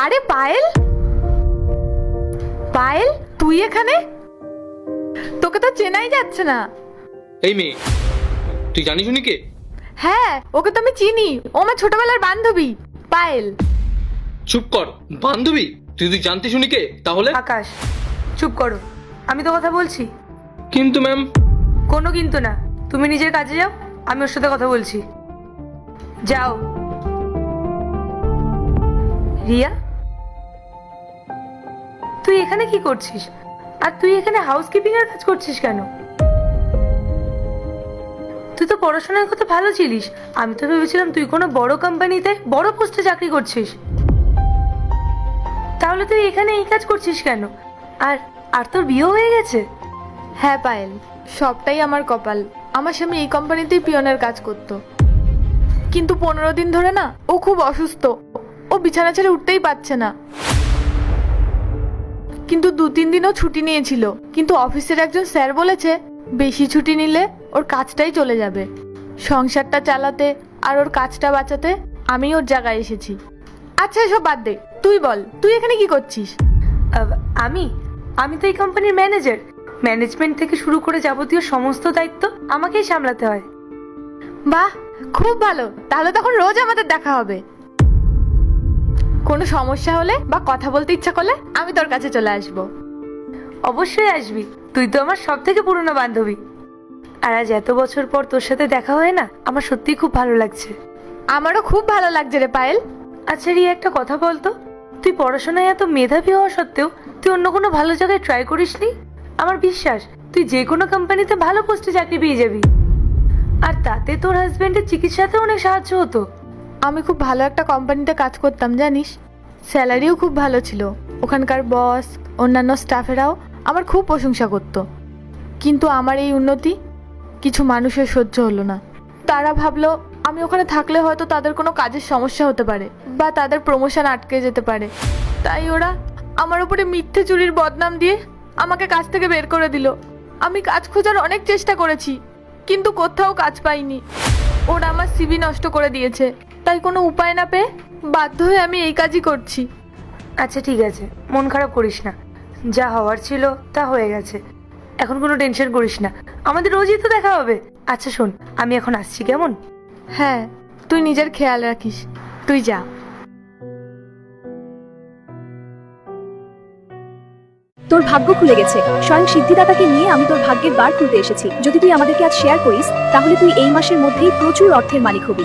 আরে পায়েল, পায়েল তুই এখানে? তোকে তো চেনাই যাচ্ছে না। এই মেয়ে, তুই জানিস উনি কে? হ্যাঁ, ওকে তো আমি চিনি। ও আমার ছোটবেলার বান্ধবী পায়েল। চুপ কর। বান্ধবী? তুই যদি জানতিস উনি কে তাহলে? আকাশ, চুপ করো, আমি তো কথা বলছি। কিন্তু ম্যাম। কোনো কিন্তু না, তুমি নিজের কাজে যাও, আমি ওর সাথে কথা বলছি। যাও। রিয়া, তুই এখানে কি করছিস? আর তুই এখানে হাউসকিপিং এর কাজ করছিস কেন? তুই তো পড়াশোনায় কত ভালো ছিলিস, আমি তো ভেবেছিলাম তুই কোনো বড় কোম্পানিতে বড় পোস্টে চাকরি করছিস। তাহলে তুই এখানে এই কাজ করছিস কেন? আর আর তোর বিয়ে হয়ে গেছে? হ্যাঁ পায়েল, সবটাই আমার কপাল। আমার স্বামী এই কোম্পানিতেই পিয়নের কাজ করতো, কিন্তু 15 দিন ধরে না ও খুব অসুস্থ। ও বিছানা ছেড়ে উঠতেই পারছে না। কিন্তু 2-3 দিনও ছুটি নিয়েছিল, কিন্তু অফিসের একজন স্যার বলেছে বেশি ছুটি নিলে ওর কাজটাই চলে যাবে। সংসারটা চালাতে আর ওর কাজটা বাঁচাতে আমি ওর জায়গায় এসেছি। আচ্ছা এসব বাদ দে, তুই বল তুই এখানে কি করছিস? আমি আমি তো এই কোম্পানির ম্যানেজার। ম্যানেজমেন্ট থেকে শুরু করে যাবতীয় সমস্ত দায়িত্ব আমাকেই সামলাতে হয়। বাহ, খুব ভালো। তাহলে তখন রোজ আমাদের দেখা হবে। কোনো সমস্যা হলে বা কথা বলতে ইচ্ছা করলে আমি তোর কাছে চলে আসব। অবশ্যই আসবি, তুই তো আমার সব থেকে পুরনো বান্ধবী। আর আজ এত বছর পর তোর সাথে দেখা হয় না, আমার সত্যিই খুব ভালো লাগছে। আমারও খুব ভালো লাগছে রে পায়েল। আচ্ছা রিয়া, একটা কথা বলতো, তুই পড়াশোনায় এত মেধাবী হওয়া সত্ত্বেও তুই অন্য কোনো ভালো জায়গায় ট্রাই করিসনি? আমার বিশ্বাস তুই যে কোনো কোম্পানিতে ভালো পোস্টে চাকরি পেয়ে যাবি, আর তাতে তোর হাজবেন্ডের চিকিৎসাতে অনেক সাহায্য হতো। আমি খুব ভালো একটা কোম্পানিতে কাজ করতাম জানিস, স্যালারিও খুব ভালো ছিল। ওখানকার বস, অন্যান্য স্টাফেরাও আমার খুব প্রশংসা করত। কিন্তু আমার এই উন্নতি কিছু মানুষের সহ্য হলো না। তারা ভাবলো আমি ওখানে থাকলে হয়তো তাদের কোনো কাজের সমস্যা হতে পারে বা তাদের প্রমোশন আটকে যেতে পারে। তাই ওরা আমার উপরে মিথ্যে চুরির বদনাম দিয়ে আমাকে কাজ থেকে বের করে দিল। আমি কাজ খোঁজার অনেক চেষ্টা করেছি, কিন্তু কোথাও কাজ পাইনি। ওরা আমার সিভি নষ্ট করে দিয়েছে। তাই কোনো উপায় না পেয়ে বাধ্য হয়ে আমি এই কাজই করছি। আচ্ছা ঠিক আছে, মন খারাপ করিস না, যা হওয়ার ছিল তা হয়ে গেছে। এখন কোনো টেনশন করিস না, আমাদের রোজই তো দেখা হবে। আচ্ছা শোন, আমি এখন আসছি, কেমন? হ্যাঁ, তুই নিজের খেয়াল রাখিস। তুই যা। তোর ভাগ্য খুলে গেছে। স্বয়ং সিদ্ধিদাতাকে নিয়ে আমি তোর ভাগ্যের বার খুলতে এসেছি। যদি তুই আমাদেরকে আজ শেয়ার করিস, তাহলে তুই এই মাসের মধ্যেই প্রচুর অর্থের মালিক হবি।